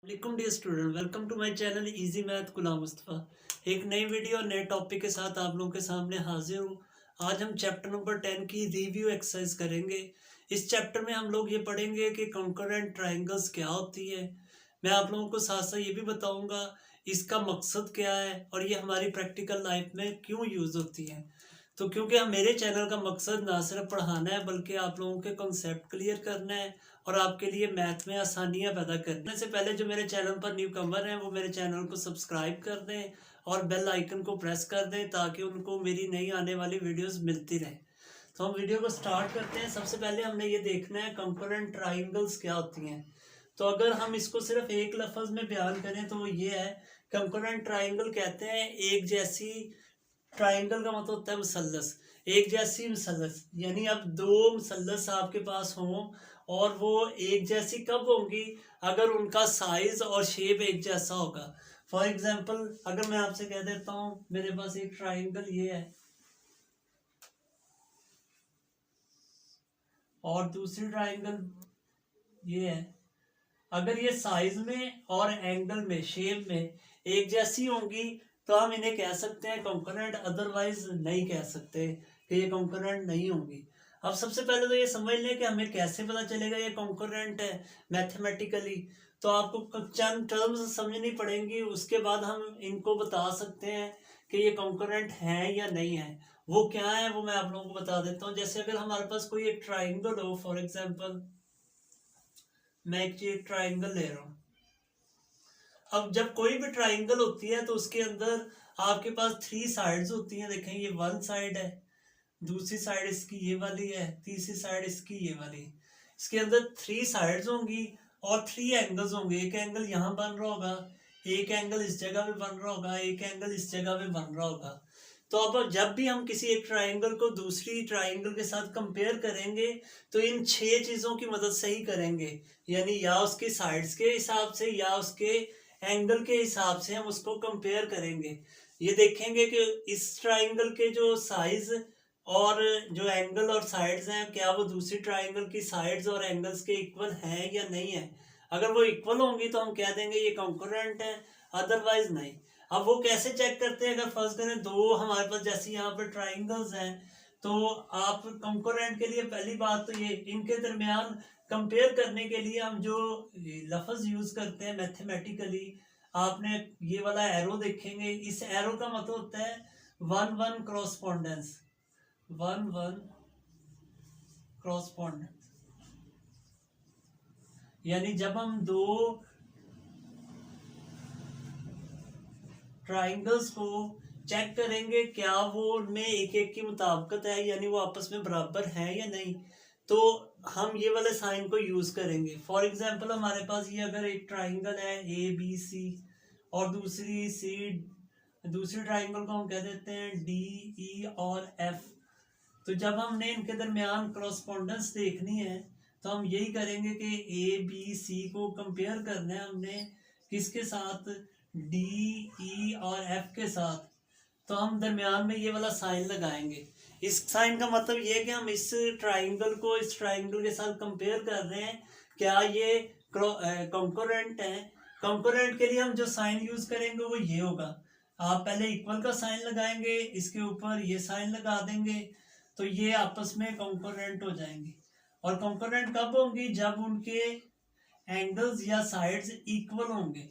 वालेकुम dear student, welcome to my channel easy math Ghulam Mustafa. एक नई वीडियो और नए टॉपिक के साथ आप लोगों के सामने हाजिर हूँ। आज हम चैप्टर नंबर 10 की रिव्यू एक्सरसाइज करेंगे। इस चैप्टर में हम लोग ये पढ़ेंगे कि कॉन्करेंट ट्राइंगल्स क्या होती है। मैं आप लोगों को साथ साथ ये भी बताऊंगा इसका मकसद क्या है और ये हमारी प्रैक्टिकल लाइफ में क्यों यूज़ होती है। तो क्योंकि हम मेरे चैनल का मकसद ना सिर्फ पढ़ाना है बल्कि आप लोगों के कॉन्सेप्ट क्लियर करना है और आपके लिए मैथ में आसानियां पैदा करने से पहले जो मेरे चैनल पर न्यू कमर हैं वो मेरे चैनल को सब्सक्राइब कर दें और बेल आइकन को प्रेस कर दें ताकि उनको मेरी नई आने वाली वीडियोस मिलती रहें। तो हम वीडियो को स्टार्ट करते हैं। सबसे पहले हमने ये देखना है कंपोनेंट ट्राइंगल्स क्या होती हैं। तो अगर हम इसको सिर्फ एक लफ्ज में बयान करें तो वो ये है, कंपोनेंट ट्राइंगल कहते हैं एक जैसी, ट्राइंगल का मतलब होता है मुसल्लस, एक जैसी मुसल्लस, यानी अब दो मुसल्लस आपके पास हों और वो एक जैसी कब होंगी, अगर उनका साइज और शेप एक जैसा होगा। फॉर एग्जांपल अगर मैं आपसे कह देता हूँ मेरे पास एक ट्राइंगल ये है और दूसरी ट्राइंगल ये है, अगर ये साइज में और एंगल में, शेप में एक जैसी होंगी तो हम इन्हें कह सकते हैं कॉन्करेंट, अदरवाइज नहीं कह सकते कि ये कॉन्करेंट नहीं होंगी। अब सबसे पहले तो ये समझ लें कि हमें कैसे पता चलेगा ये कॉन्करेंट है मैथमेटिकली। तो आपको चंद टर्म्स समझनी पड़ेंगी, उसके बाद हम इनको बता सकते हैं कि ये कॉन्करेंट है या नहीं है। वो क्या है वो मैं आप लोगों को बता देता हूँ। जैसे अगर हमारे पास कोई एक ट्राइंगल हो, फॉर एग्जाम्पल मैं एक ट्राइंगल ले रहा हूँ। अब जब कोई भी ट्राइंगल होती है तो उसके अंदर आपके पास थ्री साइड्स होती हैं। देखें ये वन साइड है, दूसरी साइड इसकी ये वाली है, तीसरी साइड इसकी ये वाली। इसके अंदर थ्री साइड्स होंगी और थ्री एंगल्स होंगे। एक एंगल यहाँ बन रहा होगा, एक एंगल इस जगह पे बन रहा होगा, एक एंगल इस जगह पे बन रहा होगा। तो अब जब भी हम किसी एक ट्राइंगल को दूसरी ट्राइंगल के साथ कंपेयर करेंगे तो इन छह चीजों की मदद से ही करेंगे, यानी या उसके साइड्स के हिसाब से या उसके एंगल के हिसाब से हम उसको कंपेयर करेंगे। ये देखेंगे कि इस ट्राइंगल के जो साइज और जो एंगल और साइड्स हैं क्या वो दूसरी ट्राइंगल की साइड्स और एंगल्स के इक्वल हैं या नहीं है। अगर वो इक्वल होंगी तो हम कह देंगे ये कॉन्करेंट है, अदरवाइज नहीं। अब वो कैसे चेक करते हैं, अगर फर्ज करें दो हमारे पास जैसे यहाँ पर ट्राइंगल्स हैं तो आप कॉन्करेंट के लिए पहली बात तो ये इनके दरमियान कंपेयर करने के लिए हम जो लफ्ज यूज करते हैं मैथमेटिकली, आपने ये वाला एरो देखेंगे। इस एरो का मतलब होता है वन वन क्रॉसपोंडेंस, वन वन क्रॉसपोंडेंस, यानी जब हम दो ट्राइंगल्स को चेक करेंगे क्या वो उनमें एक एक की मुताबिकत है, यानी वो आपस में बराबर है या नहीं, तो हम ये वाले साइन को यूज करेंगे। फॉर एग्जांपल हमारे पास ये अगर एक ट्राइंगल है ए बी सी और दूसरी सी, दूसरी ट्राइंगल को हम कह देते हैं डी ई और एफ। तो जब हमने इनके दरमियान क्रॉसपोंडेंस देखनी है तो हम यही करेंगे कि ए बी सी को कंपेयर करना है हमने किसके साथ, डी ई और एफ के साथ। तो हम दरमियान में ये वाला साइन लगाएंगे। इस साइन का मतलब ये है कि हम इस ट्राइंगल को इस ट्राइंगल के साथ कंपेयर कर रहे हैं, क्या ये कॉन्करेंट है। कॉन्करेंट के लिए हम जो साइन यूज करेंगे वो ये होगा, आप पहले इक्वल का साइन लगाएंगे, इसके ऊपर ये साइन लगा देंगे, तो ये आपस में कॉन्करेंट हो जाएंगे। और कॉन्करेंट कब होंगी, जब उनके एंगल्स या साइड्स इक्वल होंगे।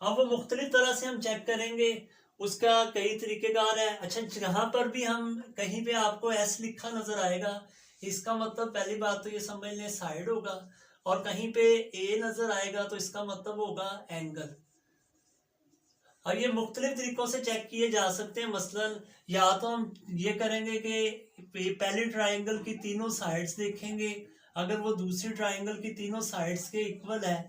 अब वो मुख्तलिफ तरह से हम चेक करेंगे, उसका कई तरीकेकार है। अच्छा, जहां पर भी हम कहीं पे आपको एस लिखा नजर आएगा, इसका मतलब पहली बात तो ये समझ लें साइड होगा, और कहीं पे ए नजर आएगा तो इसका मतलब होगा एंगल। अब ये मुख्तलिफ तरीकों से चेक किए जा सकते हैं। मसलन या तो हम ये करेंगे कि पहले ट्राइंगल की तीनों साइड्स देखेंगे, अगर वो दूसरी ट्राइंगल की तीनों साइड्स के इक्वल है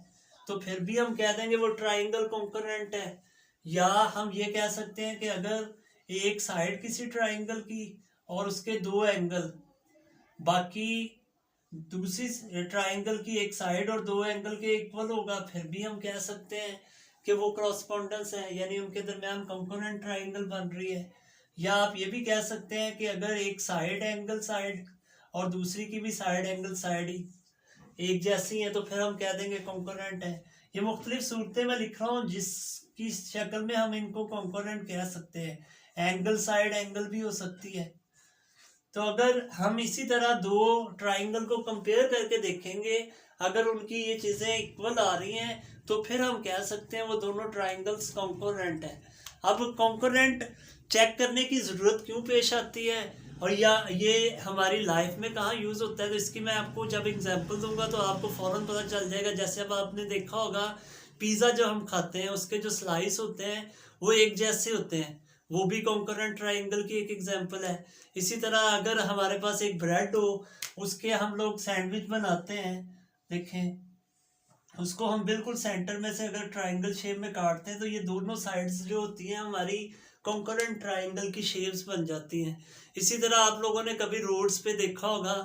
तो फिर भी हम कह देंगे वो ट्राइंगल कॉन्करेंट है। या हम ये कह सकते हैं कि अगर एक साइड किसी ट्राइंगल की और उसके दो एंगल, बाकी दूसरी ट्राइंगल की एक साइड और दो एंगल के इक्वल होगा, फिर भी हम कह सकते हैं कि वो क्रॉसपोंडेंस है, यानी उनके दरमियान कंपोनेंट ट्राइंगल बन रही है। या आप ये भी कह सकते हैं कि अगर एक साइड एंगल साइड और दूसरी की भी साइड एंगल साइड ही एक जैसी है तो फिर हम कह देंगे कंकरेंट है। ये मुख्तलिफ सूरतें मैं लिख रहा हूँ जिसकी शक्ल में हम इनको कॉन्कोरेंट कह सकते हैं। एंगल साइड एंगल भी हो सकती है। तो अगर हम इसी तरह दो ट्राइंगल को कंपेयर करके देखेंगे, अगर उनकी ये चीज़ें इक्वल आ रही हैं तो फिर हम कह सकते हैं वो दोनों ट्राइंगल्स कॉन्कोरेंट है। अब कॉन्कोरेंट चेक करने की ज़रूरत क्यों पेश आती है और या ये हमारी लाइफ में कहाँ यूज़ होता है, तो इसकी मैं आपको जब एग्जांपल दूंगा तो आपको फ़ौरन पता चल जाएगा। जैसे अब आपने देखा होगा पिज़्ज़ा जो हम खाते हैं उसके जो स्लाइस होते हैं वो एक जैसे होते हैं, वो भी कॉन्कोरेंट ट्राइंगल की एक एग्जांपल है। इसी तरह अगर हमारे पास एक ब्रेड हो, उसके हम लोग सैंडविच बनाते हैं, देखें उसको हम बिल्कुल सेंटर में से अगर ट्राइंगल शेप में काटते हैं तो ये दोनों साइड्स जो होती हैं हमारी कॉन्कोरेंट ट्राइंगल की शेप्स बन जाती हैं। इसी तरह आप लोगों ने कभी रोड्स पे देखा होगा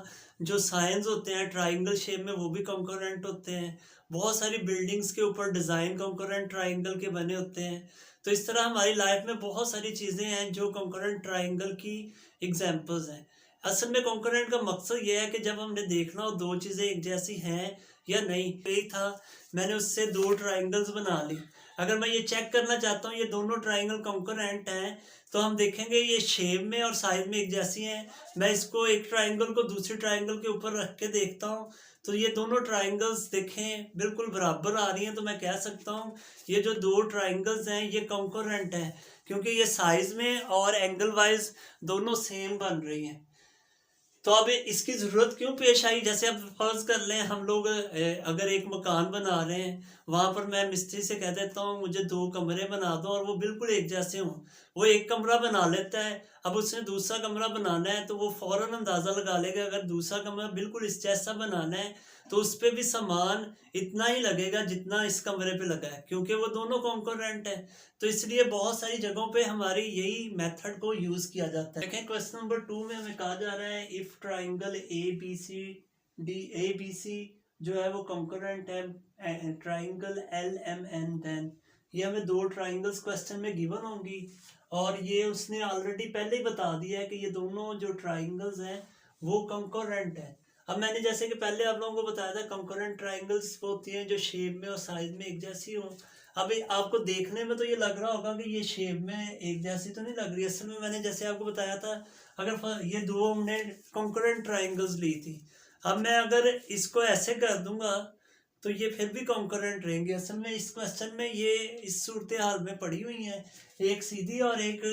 जो साइंस होते हैं ट्राइंगल शेप में वो भी कॉन्कोरेंट होते हैं। बहुत सारी बिल्डिंग्स के ऊपर डिज़ाइन कॉन्कोरेंट ट्राइंगल के बने होते हैं। तो इस तरह हमारी लाइफ में बहुत सारी चीज़ें हैं जो कॉन्कोरेंट ट्राइंगल की एग्जांपल्स हैं। असल में कॉन्कोरेंट का मकसद ये है कि जब हमने देखना हो दो चीज़ें एक जैसी हैं या नहीं, यही था मैंने उससे दो ट्राइंगल्स बना ली। अगर मैं ये चेक करना चाहता हूँ ये दोनों ट्राइंगल कॉन्कोरेंट हैं तो हम देखेंगे ये शेप में और साइज में एक जैसी हैं। मैं इसको एक ट्राइंगल को दूसरे ट्राइंगल के ऊपर रख के देखता हूँ तो ये दोनों ट्राइंगल्स देखें बिल्कुल बराबर आ रही हैं, तो मैं कह सकता हूँ ये जो दो ट्राइंगल्स हैं ये कॉन्कोरेंट हैं क्योंकि ये साइज में और एंगल वाइज दोनों सेम बन रही हैं। तो अब इसकी ज़रूरत क्यों पेश आई, जैसे अब फर्ज कर लें हम लोग अगर एक मकान बना रहे हैं, वहाँ पर मैं मिस्त्री से कह देता हूँ मुझे दो कमरे बना दो और वो बिल्कुल एक जैसे हों। वो एक कमरा बना लेता है, अब उसने दूसरा कमरा बनाना है तो वो फ़ौरन अंदाज़ा लगा लेगा अगर दूसरा कमरा बिल्कुल इस जैसा बनाना है तो उस पर भी सामान इतना ही लगेगा जितना इस कमरे पे लगा है, क्योंकि वो दोनों कॉन्कोरेंट है। तो इसलिए बहुत सारी जगहों पे हमारी यही मेथड को यूज किया जाता है। देखें क्वेश्चन नंबर 2 में हमें कहा जा रहा है if triangle A B C जो है वो कॉन्कोरेंट है triangle L M N, then ये हमें दो ट्राइंगल्स क्वेश्चन में गिवन होंगी और ये उसने ऑलरेडी पहले ही बता दिया है कि ये दोनों जो ट्राइंगल्स हैं वो कॉन्कोरेंट है। अब मैंने जैसे कि पहले आप लोगों को बताया था कॉन्कोरेंट ट्राइंगल्स वो होती हैं जो शेप में और साइज में एक जैसी हो। अब आपको देखने में तो ये लग रहा होगा कि ये शेप में एक जैसी तो नहीं लग रही, असल में मैंने जैसे आपको बताया था अगर ये दो हमने कॉन्कोरेंट ट्राइंगल्स ली थी, अब मैं अगर इसको ऐसे कर दूंगा तो ये फिर भी कॉन्कोरेंट रहेंगे। असल में इस क्वेश्चन में ये इस सूरत हाल में पड़ी हुई है, एक सीधी और एक,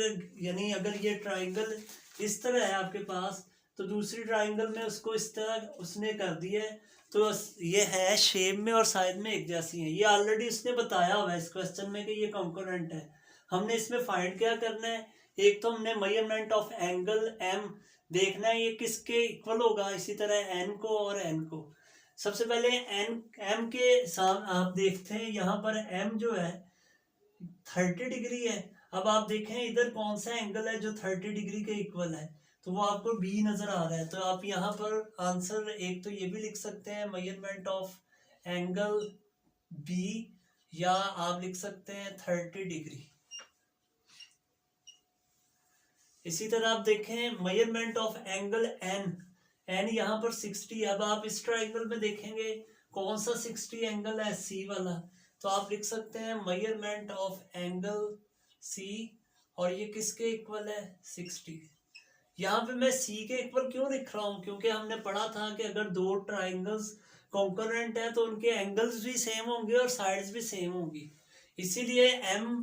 यानी अगर ये ट्राइंगल इस तरह है आपके पास तो दूसरी ट्राइंगल में उसको इस तरह उसने कर दिया है तो ये है शेप में और साइज में एक जैसी है। ये ऑलरेडी उसने बताया हुआ है इस क्वेश्चन में कि ये कॉन्कोरेंट है। हमने इसमें फाइंड क्या करना है, एक तो हमने मेजरमेंट ऑफ एंगल एम देखना है ये किसके इक्वल होगा, इसी तरह एन को और एन को। सबसे पहले एन एम के साथ आप देखते हैं यहाँ पर एम जो है 30 डिग्री है। अब आप देखें इधर कौन सा एंगल है जो 30 डिग्री के इक्वल है, तो वो आपको बी नजर आ रहा है। तो आप यहाँ पर आंसर एक तो ये भी लिख सकते हैं मेजरमेंट ऑफ एंगल बी, या आप लिख सकते हैं 30 डिग्री। इसी तरह आप देखें measurement of angle N, N यहाँ पर 60। अब आप इस ट्राइंगल में देखेंगे कौन सा 60 एंगल है, सी वाला, तो आप लिख सकते हैं मेजरमेंट ऑफ एंगल सी, और ये किसके इक्वल है 60। यहाँ पे मैं सी के इक्वल क्यों लिख रहा हूँ, क्योंकि हमने पढ़ा था कि अगर दो ट्राइंगल्स कॉन्करेंट है तो उनके एंगल्स भी सेम होंगे और साइड्स भी सेम होंगी, इसीलिए एम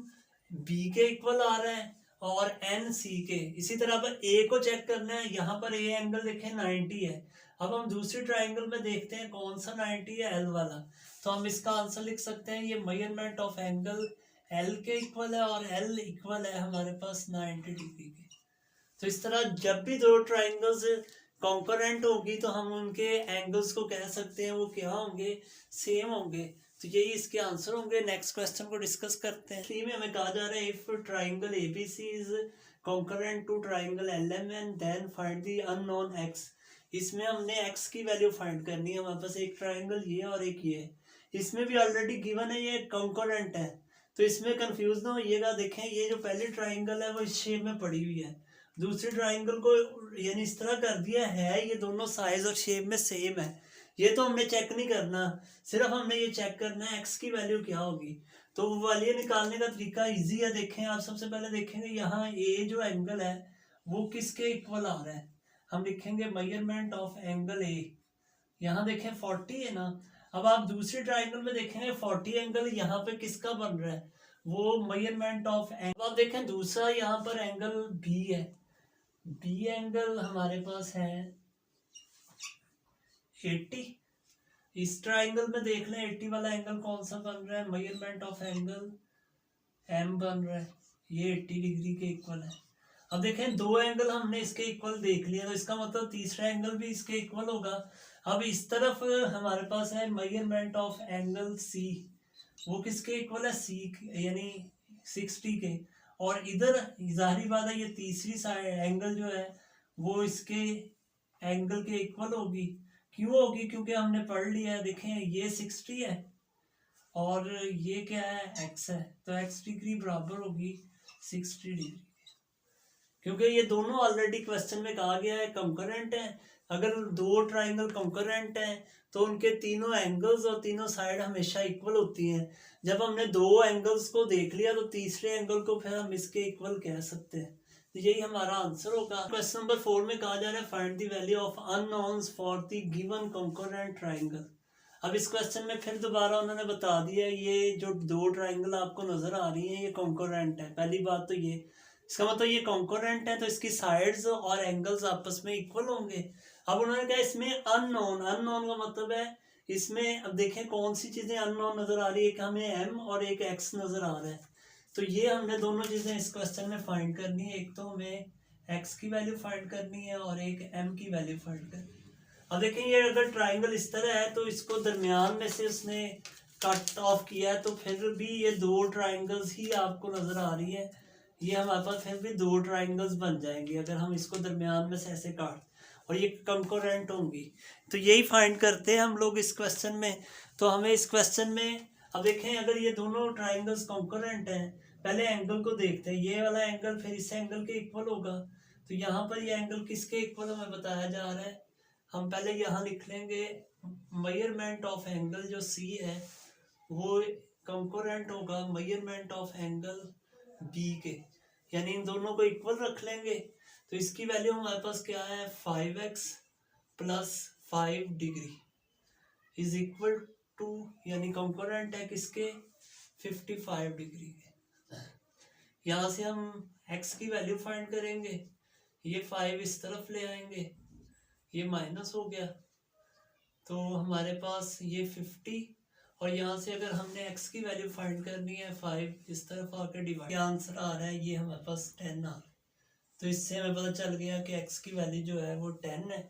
बी के इक्वल आ रहा है और एन सी के। इसी तरह पर ए को चेक करना है, यहाँ पर ए एंगल देखें 90 है। अब हम दूसरी ट्राइंगल में देखते हैं कौन सा 90 है, एल वाला, तो हम इसका आंसर लिख सकते हैं ये मेजरमेंट ऑफ एंगल एल के इक्वल है और एल इक्वल है हमारे पास 90 डिग्री के। तो इस तरह जब भी दो ट्राइंगल्स कॉन्करेंट होगी तो हम उनके एंगल्स को कह सकते हैं वो क्या होंगे, सेम होंगे। तो यही इसके आंसर होंगे। नेक्स्ट क्वेश्चन को डिस्कस करते हैं। 3 में हमें कहा जा रहा है if triangle ABC is concurrent to triangle LMN then find the unknown X. इसमें हमने एक्स की वैल्यू फाइंड करनी है। हमारे पास एक ट्राइंगल ये और एक ये, इसमें भी ऑलरेडी गिवन है ये कॉन्करेंट है, तो इसमें कंफ्यूज ना होइएगा। देखें ये जो पहली ट्राइंगल है वो इस शेप में पड़ी हुई है, दूसरी ट्राइंगल को यानी इस तरह कर दिया है, ये दोनों साइज और शेप में सेम है, ये तो हमने चेक नहीं करना, सिर्फ हमने ये चेक करना है एक्स की वैल्यू क्या होगी। तो वो वाली निकालने का तरीका इजी है। देखें आप, सबसे पहले देखेंगे यहाँ ए जो एंगल है वो किसके इक्वल आ रहा है। हम लिखेंगे मेजरमेंट ऑफ एंगल ए, यहाँ देखें 40 है ना। अब आप दूसरे ट्राइंगल में देखेंगे 40 एंगल यहाँ पे किसका बन रहा है, वो मेजरमेंट ऑफ एंगल। आप देखें दूसरा यहाँ पर एंगल बी है, बी एंगल हमारे पास है 80। इस ट्राइंगल में देख लें 80 वाला एंगल कौन सा बन रहा है, मेजरमेंट ऑफ एंगल एम बन रहा है, ये 80 डिग्री के इक्वल है। अब देखें दो एंगल हमने इसके इक्वल देख लिया, तो इसका मतलब तीसरा एंगल भी इसके इक्वल होगा। अब इस तरफ हमारे पास है मेजरमेंट ऑफ एंगल सी, वो किसके इक्वल है, सी यानी 60 के। और इधर जाहिर बात है ये तीसरी साइड एंगल जो है वो इसके एंगल के इक्वल होगी। क्यों होगी, क्योंकि हमने पढ़ लिया है, देखें ये 60 है और ये क्या है x है, तो x डिग्री बराबर होगी 60 डिग्री, क्योंकि ये दोनों ऑलरेडी क्वेश्चन में कहा गया है कंकरेंट है। अगर दो ट्राइंगल कंकरेंट हैं तो उनके तीनों एंगल्स और तीनों साइड हमेशा इक्वल होती हैं। जब हमने दो एंगल्स को देख लिया तो तीसरे एंगल को फिर हम इसके इक्वल कह सकते हैं। तो यही हमारा आंसर होगा। क्वेश्चन नंबर 4 में कहा जा रहा है find the value of unknowns for the given concurrent triangle. अब इस क्वेश्चन में फिर दोबारा उन्होंने बता दिया ये जो दो ट्राइंगल आपको नजर आ रही हैं ये कंकरेंट है। पहली बात तो ये, इसका मतलब ये कंकरेंट है तो इसकी साइड्स और एंगल्स आपस में इक्वल होंगे। अब उन्होंने कहा इसमें अननोन, अननोन का मतलब है इसमें, अब देखें कौन सी चीजें अननोन नजर आ रही है, एक हमें एम और एक एक्स नजर आ रहा है। तो ये हमने दोनों चीजें इस क्वेश्चन में फाइंड करनी है, एक तो हमें एक्स की वैल्यू फाइंड करनी है और एक एम की वैल्यू फाइंड करनी है। अब देखें ये अगर ट्राइंगल इस तरह है तो इसको दरमियान में से उसने कट ऑफ किया है, तो फिर भी ये दो ट्राइंगल्स ही आपको नजर आ रही है। ये हमारे पास फिर भी दो ट्राइंगल्स बन जाएंगे अगर हम इसको दरमियान में से ऐसे काट, और ये कंकरेंट होंगी। तो यही फाइंड करते हैं हम लोग इस क्वेश्चन में। तो हमें इस क्वेश्चन में, अब देखें अगर ये दोनों ट्राइंगल्स कंकरेंट हैं, पहले एंगल को देखते हैं, ये वाला एंगल फिर इस एंगल के इक्वल होगा। तो यहाँ पर ये एंगल किसके इक्वल हमें बताया जा रहा है, हम पहले यहाँ लिख लेंगे मेजरमेंट ऑफ एंगल जो सी है वो कंकरेंट होगा मेजरमेंट ऑफ एंगल बी के, यानी इन दोनों को इक्वल रख लेंगे। तो इसकी वैल्यू हमारे पास क्या है 5x plus 5 degree is equal to, यानी कंकरेंट है किसके 55 डिग्री के। यहाँ से हम x की वैल्यू फाइंड करेंगे, ये 5 इस तरफ ले आएंगे, ये माइनस हो गया, तो हमारे पास ये 50, और यहाँ से अगर हमने x की वैल्यू फाइंड करनी है 5 इस तरफ आकर डिवाइड, क्या आंसर आ रहा है ये हमारे पास 10 आ रहा है। तो इससे हमें पता चल गया कि x की वैल्यू जो है वो 10 है।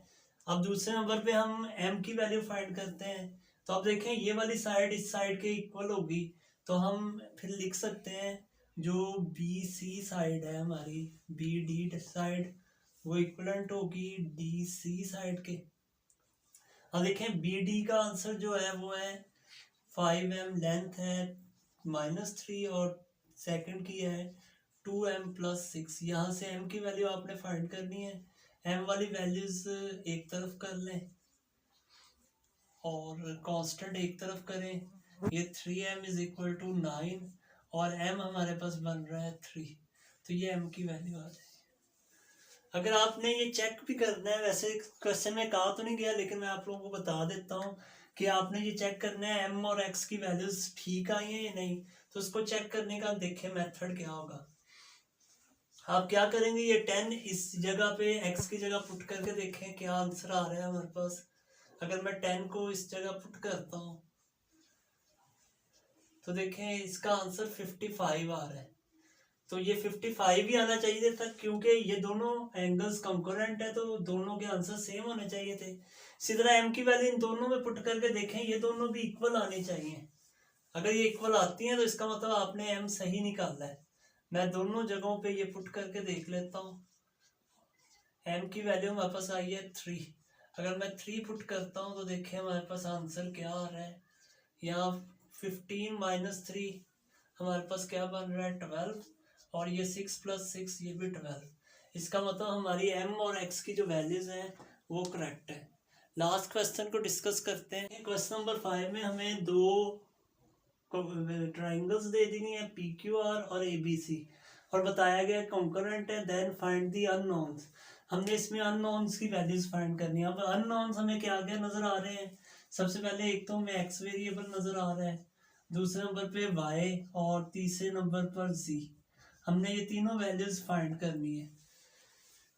अब दूसरे नंबर पे हम m की वैल्यू फाइंड करते हैं। तो अब देखें ये वाली साइड इस साइड के इक्वल होगी, तो हम फिर लिख सकते हैं जो बी सी साइड है हमारी, बी डी साइड वो इक्वलेंट होगी डी सी साइड के। अब देखें बी डी का आंसर जो है वो है 5m लेंथ है -3 और सेकंड की है 2m प्लस 6। यहाँ से m की वैल्यू आपने फाइंड करनी है, m वाली वैल्यूज एक तरफ कर लें और कांस्टेंट एक तरफ करें, ये 3m इज इक्वल टू 9 और m हमारे पास बन रहा है 3, तो ये m की वैल्यू आ जाएगी। अगर आपने ये चेक भी करना है, वैसे क्वेश्चन में कहा तो नहीं गया लेकिन मैं आप लोगों को बता देता हूँ कि आपने ये चेक करना है m और x की वैल्यूज ठीक आई है या नहीं। तो उसको चेक करने का देखें मेथड क्या होगा। आप क्या करेंगे, ये 10 इस जगह पे x की जगह पुट करके देखें क्या आंसर आ रहा है हमारे पास। अगर मैं 10 को इस जगह पुट करता हूँ तो देखें इसका आंसर 55 आ रहा है। तो ये 55 ही आना चाहिए था क्योंकि ये दोनों एंगल्स कंकरेंट है, तो दोनों के आंसर सेम होने चाहिए थे। इसी तरह m की वैल्यू इन दोनों में पुट करके देखें, ये दोनों भी इक्वल आनी चाहिए। अगर ये इक्वल आती हैं तो इसका मतलब आपने m सही निकाला है। मैं दोनों जगहों पे ये पुट करके देख लेता हूँ। m की वैल्यू हमारे पास आई है 3, अगर मैं 3 पुट करता हूँ तो देखें हमारे पास आंसर क्या आ रहा है, यहाँ 15 माइनस 3 हमारे पास क्या बन रहा है 12, और ये 6 प्लस 6 ये भी 12। इसका मतलब हमारी m और x की जो वैल्यूज हैं वो करेक्ट है। लास्ट क्वेश्चन को डिस्कस करते हैं। क्वेश्चन नंबर 5 में हमें दो ट्राइंगल्स दे दी है PQR और ABC और बताया गया कॉन्करेंट है। Then find the unknowns. हमने इसमें अननोन्स की वैल्यूज फाइंड करनी है। अब अननोन्स हमें क्या क्या नजर आ रहे हैं? सबसे पहले एक तो हमें x वेरिएबल नजर आ रहा है, दूसरे नंबर पे y और तीसरे नंबर पर z। हमने ये तीनों वैल्यूज फाइंड करनी है।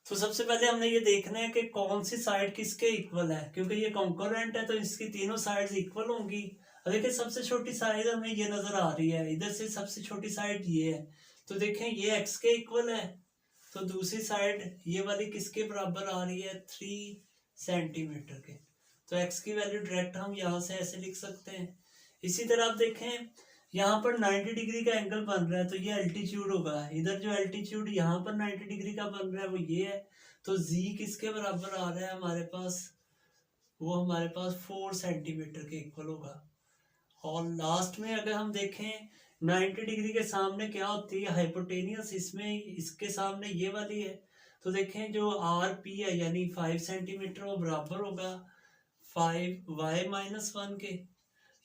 तो सबसे पहले हमने ये देखना है कि कौन सी साइड किसके इक्वल है, क्योंकि ये कॉन्करेंट है तो इसकी तीनों साइड्स इक्वल होंगी। देखिए सबसे छोटी साइड हमें ये नजर आ रही है, इधर से सबसे छोटी साइड ये है, तो देखें ये x के इक्वल है। तो दूसरी साइड ये वाली किसके बराबर आ रही है? 3 सेंटीमीटर के। तो x की वैल्यू डायरेक्ट हम यहाँ से ऐसे लिख सकते हैं। इसी तरह आप देखें यहाँ पर 90 डिग्री का एंगल बन रहा है, तो ये अल्टीट्यूड होगा। इधर जो अल्टीट्यूड यहाँ पर 90 डिग्री का बन रहा है वो ये है। तो z किसके बराबर आ रहा है हमारे पास? वो हमारे पास 4 सेंटीमीटर के इक्वल होगा। और लास्ट में अगर हम देखें 90 डिग्री के सामने क्या होती है? हाइपोटेनियस। इसमें इसके सामने ये वाली है, तो देखें जो RP है यानी 5 सेंटीमीटर वो बराबर होगा 5y-1 के।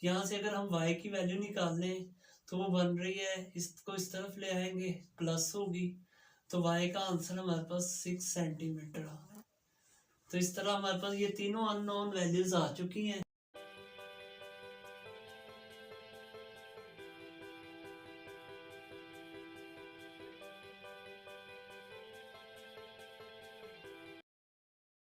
यहाँ से अगर हम y की वैल्यू निकाल लें तो वो बन रही है, इसको इस तरफ ले आएंगे प्लस होगी, तो y का आंसर हमारे पास 6 सेंटीमीटर। तो इस तरह हमारे पास ये तीनों अननोन वैल्यूज आ चुकी हैं।